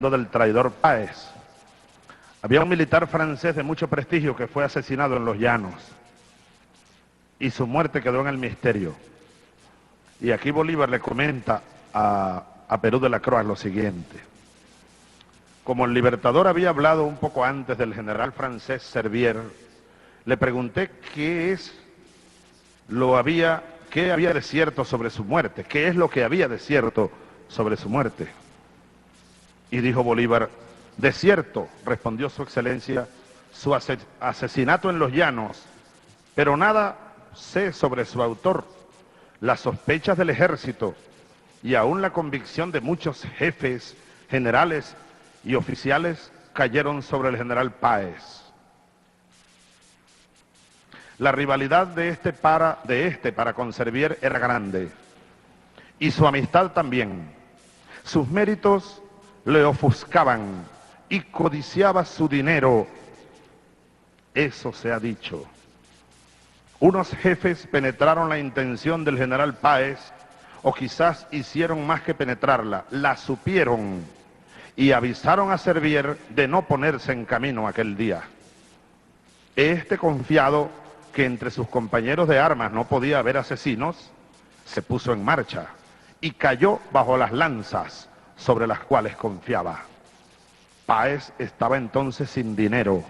del traidor Páez. Había un militar francés de mucho prestigio que fue asesinado en los llanos y su muerte quedó en el misterio. Y aquí Bolívar le comenta a Perú de la Croix lo siguiente: como el Libertador había hablado un poco antes del general francés Servier, le pregunté qué había de cierto sobre su muerte, qué es lo que había de cierto sobre su muerte. Y dijo Bolívar: de cierto, respondió su excelencia, su asesinato en los llanos, pero nada sé sobre su autor. Las sospechas del ejército y aún la convicción de muchos jefes, generales y oficiales cayeron sobre el general Páez. La rivalidad de este para con Servier era grande, y su amistad también. Sus méritos le ofuscaban y codiciaba su dinero. Eso se ha dicho. Unos jefes penetraron la intención del general Páez, o quizás hicieron más que penetrarla, la supieron y avisaron a Servier de no ponerse en camino aquel día. Este, confiado que entre sus compañeros de armas no podía haber asesinos, se puso en marcha y cayó bajo las lanzas sobre las cuales confiaba. Páez estaba entonces sin dinero,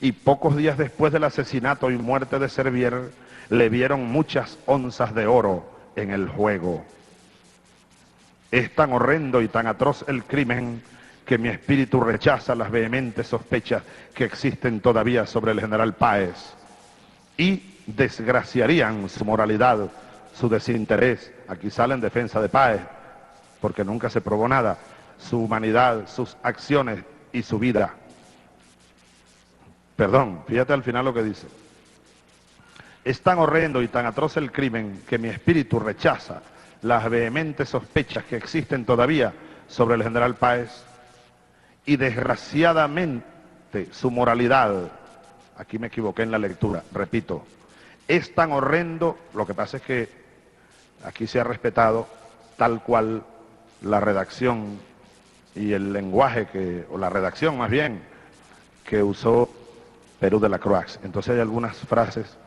y pocos días después del asesinato y muerte de Servier, le vieron muchas onzas de oro en el juego. Es tan horrendo y tan atroz el crimen que mi espíritu rechaza las vehementes sospechas que existen todavía sobre el general Páez, y desgraciarían su moralidad, su desinterés. Aquí sale en defensa de Páez, porque nunca se probó nada, su humanidad, sus acciones y su vida. Perdón, fíjate al final lo que dice: es tan horrendo y tan atroz el crimen que mi espíritu rechaza las vehementes sospechas que existen todavía sobre el general Páez, y desgraciadamente su moralidad. Aquí me equivoqué en la lectura, repito, es tan horrendo. Lo que pasa es que aquí se ha respetado tal cual la redacción y el lenguaje o la redacción más bien, que usó Perú de la Croix. Entonces hay algunas frases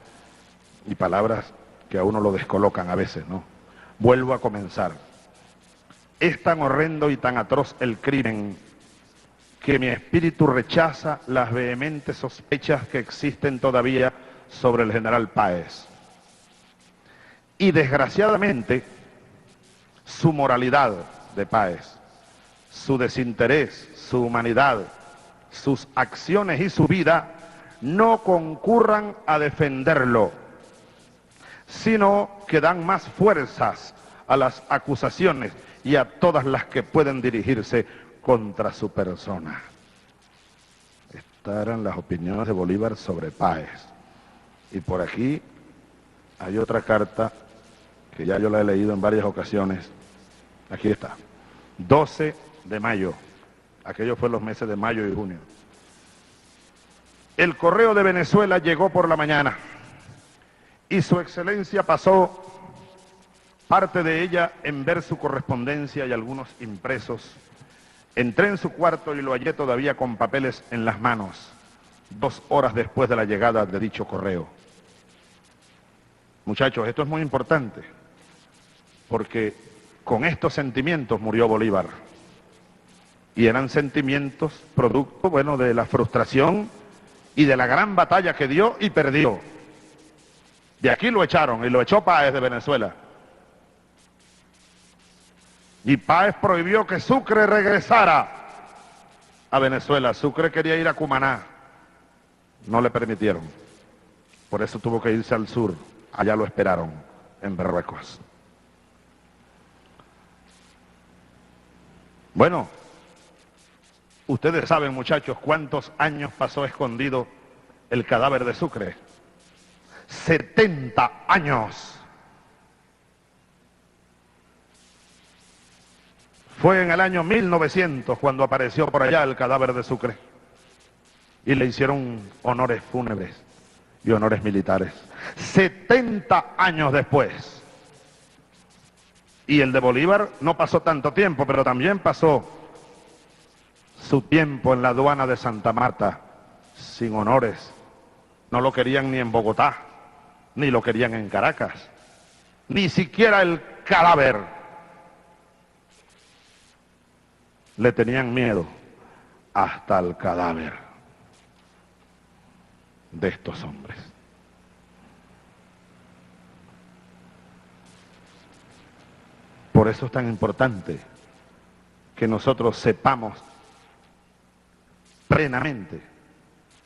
y palabras que a uno lo descolocan a veces, ¿no? Vuelvo a comenzar. Es tan horrendo y tan atroz el crimen que mi espíritu rechaza las vehementes sospechas que existen todavía sobre el general Páez. Y desgraciadamente, su moralidad de Páez, su desinterés, su humanidad, sus acciones y su vida no concurran a defenderlo, sino que dan más fuerzas a las acusaciones y a todas las que pueden dirigirse contra su persona. Estas eran las opiniones de Bolívar sobre Páez. Y por aquí hay otra carta que ya yo la he leído en varias ocasiones. Aquí está: 12 de mayo. Aquello fue los meses de mayo y junio. El correo de Venezuela llegó por la mañana y su excelencia pasó parte de ella en ver su correspondencia y algunos impresos. Entré en su cuarto y lo hallé todavía con papeles en las manos, 2 horas después de la llegada de dicho correo. Muchachos, esto es muy importante, porque con estos sentimientos murió Bolívar. Y eran sentimientos producto, bueno, de la frustración y de la gran batalla que dio y perdió. De aquí lo echaron, y lo echó Páez de Venezuela. Y Páez prohibió que Sucre regresara a Venezuela. Sucre quería ir a Cumaná, no le permitieron. Por eso tuvo que irse al sur. Allá lo esperaron, en Berruecos. Bueno, ustedes saben, muchachos, cuántos años pasó escondido el cadáver de Sucre. 70 años. Fue en el año 1900 cuando apareció por allá el cadáver de Sucre y le hicieron honores fúnebres y honores militares. 70 años después. Y el de Bolívar no pasó tanto tiempo, pero también pasó su tiempo en la aduana de Santa Marta, sin honores. No lo querían ni en Bogotá, ni lo querían en Caracas, ni siquiera el cadáver. Le tenían miedo hasta al cadáver de estos hombres. Por eso es tan importante que nosotros sepamos plenamente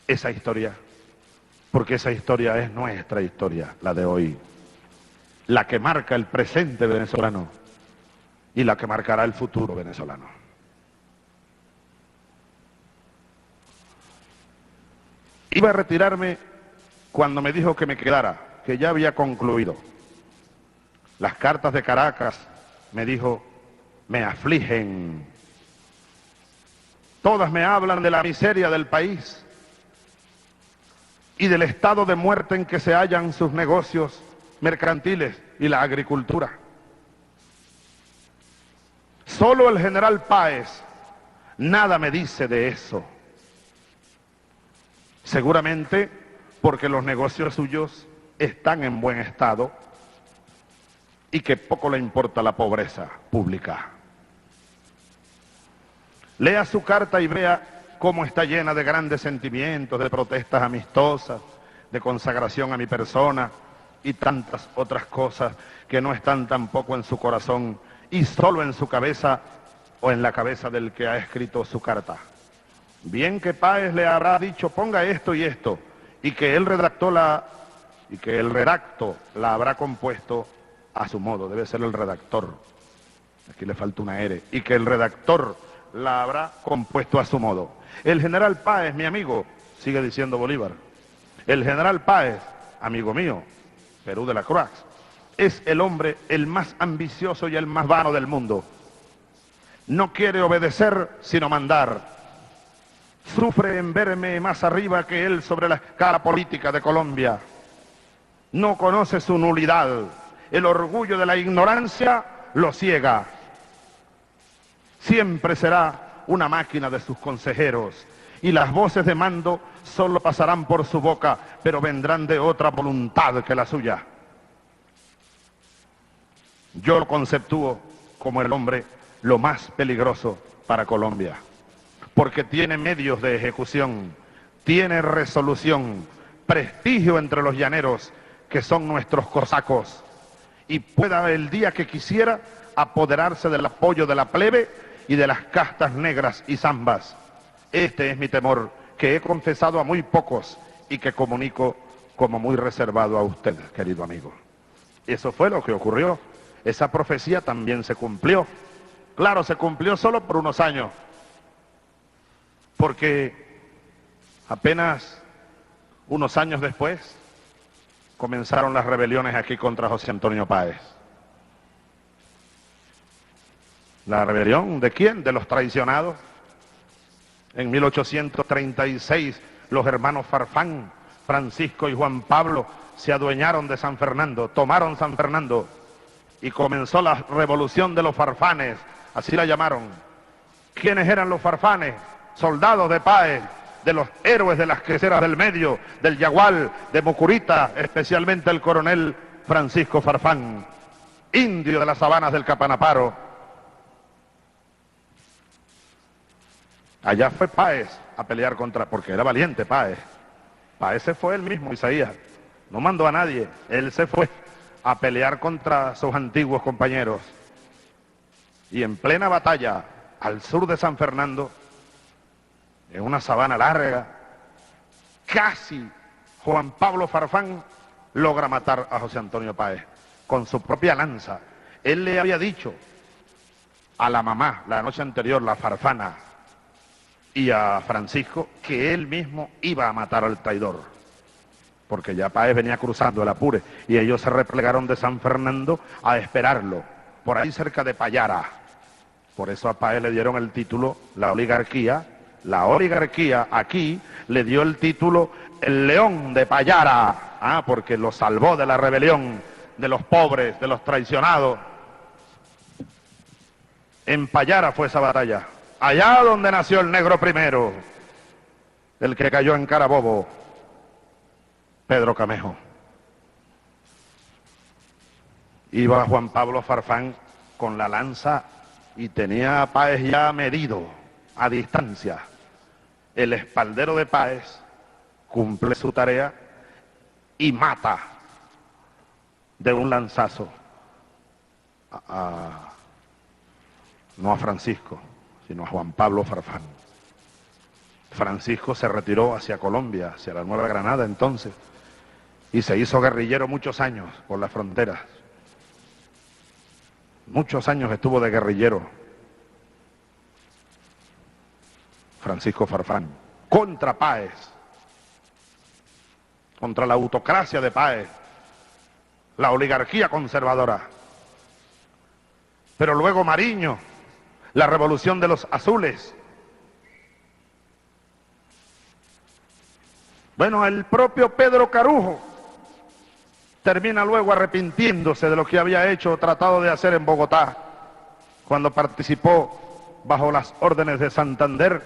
esa historia, porque esa historia es nuestra historia, la de hoy, la que marca el presente venezolano y la que marcará el futuro venezolano. Iba a retirarme cuando me dijo que me quedara, que ya había concluido. Las cartas de Caracas, me dijo, me afligen. Todas me hablan de la miseria del país y del estado de muerte en que se hallan sus negocios mercantiles y la agricultura. Solo el general Páez nada me dice de eso. Seguramente porque los negocios suyos están en buen estado y que poco le importa la pobreza pública. Lea su carta y vea cómo está llena de grandes sentimientos, de protestas amistosas, de consagración a mi persona y tantas otras cosas que no están tampoco en su corazón y solo en su cabeza o en la cabeza del que ha escrito su carta. Bien que Páez le habrá dicho, ponga esto y esto, y que el redacto la habrá compuesto a su modo, debe ser el redactor, aquí le falta una R, y que el redactor la habrá compuesto a su modo. El general Páez, mi amigo, sigue diciendo Bolívar, el general Páez, amigo mío, Perú de la Croix, es el hombre el más ambicioso y el más vano del mundo. No quiere obedecer, sino mandar. Sufre en verme más arriba que él sobre la escala política de Colombia. No conoce su nulidad. El orgullo de la ignorancia lo ciega. Siempre será una máquina de sus consejeros y las voces de mando solo pasarán por su boca, pero vendrán de otra voluntad que la suya. Yo lo conceptúo como el hombre lo más peligroso para Colombia, porque tiene medios de ejecución, tiene resolución, prestigio entre los llaneros, que son nuestros cosacos, y pueda el día que quisiera apoderarse del apoyo de la plebe y de las castas negras y zambas. Este es mi temor, que he confesado a muy pocos y que comunico como muy reservado a usted, querido amigo. Eso fue lo que ocurrió. Esa profecía también se cumplió. Claro, se cumplió solo por unos años, porque apenas unos años después comenzaron las rebeliones aquí contra José Antonio Páez. ¿La rebelión de quién? De los traicionados. En 1836 los hermanos Farfán, Francisco y Juan Pablo, se adueñaron de San Fernando, tomaron San Fernando y comenzó la revolución de los Farfanes, así la llamaron. ¿Quiénes eran los Farfanes? Soldados de Páez, de los héroes de las queseras del medio, del Yagual, de Mucurita, especialmente el coronel Francisco Farfán, indio de las sabanas del Capanaparo. Allá fue Páez a pelear contra, porque era valiente Páez. Páez se fue él mismo, Isaías, no mandó a nadie, él se fue a pelear contra sus antiguos compañeros. Y en plena batalla, al sur de San Fernando, en una sabana larga, casi Juan Pablo Farfán logra matar a José Antonio Páez con su propia lanza. Él le había dicho a la mamá la noche anterior, la Farfana, y a Francisco, que él mismo iba a matar al traidor, porque ya Páez venía cruzando el Apure y ellos se replegaron de San Fernando a esperarlo, por ahí cerca de Payara. Por eso a Páez le dieron el título, la oligarquía aquí le dio el título el León de Payara, porque lo salvó de la rebelión, de los pobres, de los traicionados. En Payara fue esa batalla. allá donde nació el negro primero, el que cayó en Carabobo, Pedro Camejo. Iba Juan Pablo Farfán con la lanza y tenía a Páez ya medido a distancia. El espaldero de Páez cumple su tarea y mata de un lanzazo no a Francisco, sino a Juan Pablo Farfán. Francisco se retiró hacia Colombia, hacia la Nueva Granada entonces, y se hizo guerrillero muchos años por las fronteras. Muchos años estuvo de guerrillero Francisco Farfán, contra Páez, contra la autocracia de Páez, la oligarquía conservadora. Pero luego Mariño, la revolución de los azules. Bueno, el propio Pedro Carujo termina luego arrepintiéndose de lo que había hecho o tratado de hacer en Bogotá, cuando participó bajo las órdenes de Santander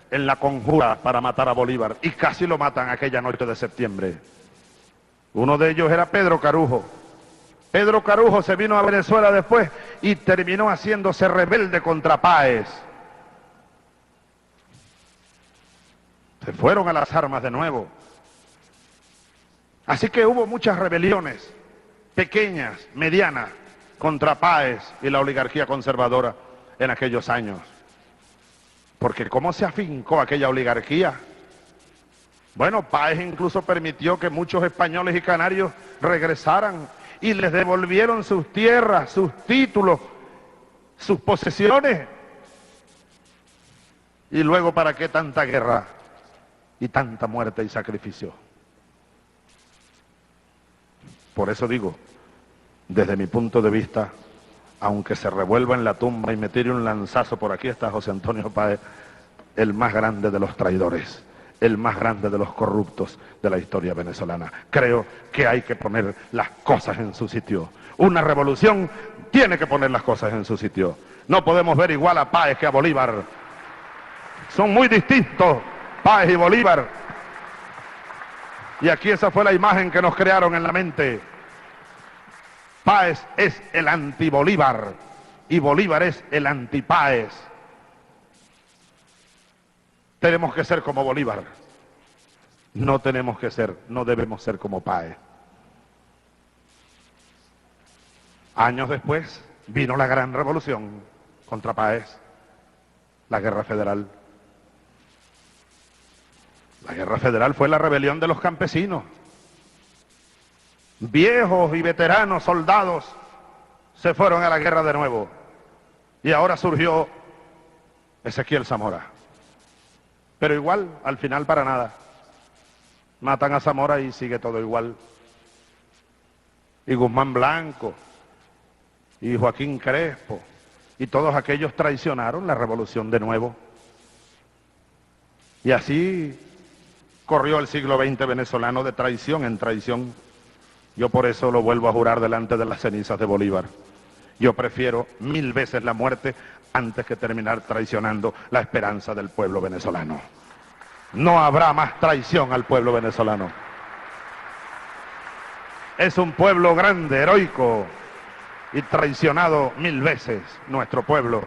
en la conjura para matar a Bolívar, y casi lo matan aquella noche de septiembre. Uno de ellos era Pedro Carujo. Pedro Carujo se vino a Venezuela después y terminó haciéndose rebelde contra Páez. Se fueron a las armas de nuevo. Así que hubo muchas rebeliones, pequeñas, medianas, contra Páez y la oligarquía conservadora en aquellos años. Porque ¿cómo se afincó aquella oligarquía? Bueno, Páez incluso permitió que muchos españoles y canarios regresaran y les devolvieron sus tierras, sus títulos, sus posesiones. Y luego, ¿para qué tanta guerra y tanta muerte y sacrificio? Por eso digo, desde mi punto de vista, aunque se revuelva en la tumba y me tire un lanzazo, por aquí está José Antonio Páez, el más grande de los traidores, el más grande de los corruptos de la historia venezolana. Creo que hay que poner las cosas en su sitio. Una revolución tiene que poner las cosas en su sitio. No podemos ver igual a Páez que a Bolívar. Son muy distintos, Páez y Bolívar. Y aquí esa fue la imagen que nos crearon en la mente. Páez es el anti-Bolívar y Bolívar es el anti-Páez. Tenemos que ser como Bolívar. No tenemos que ser, no debemos ser como Páez. Años después vino la gran revolución contra Páez, la Guerra Federal. La Guerra Federal fue la rebelión de los campesinos. Viejos y veteranos soldados se fueron a la guerra de nuevo. Y ahora surgió Ezequiel Zamora. Pero igual, al final para nada. Matan a Zamora y sigue todo igual. Y Guzmán Blanco, y Joaquín Crespo, y todos aquellos traicionaron la revolución de nuevo. Y así corrió el siglo XX venezolano de traición en traición. Yo por eso lo vuelvo a jurar delante de las cenizas de Bolívar. Yo prefiero 1000 veces la muerte antes que terminar traicionando la esperanza del pueblo venezolano. No habrá más traición al pueblo venezolano. Es un pueblo grande, heroico, y traicionado 1000 veces nuestro pueblo.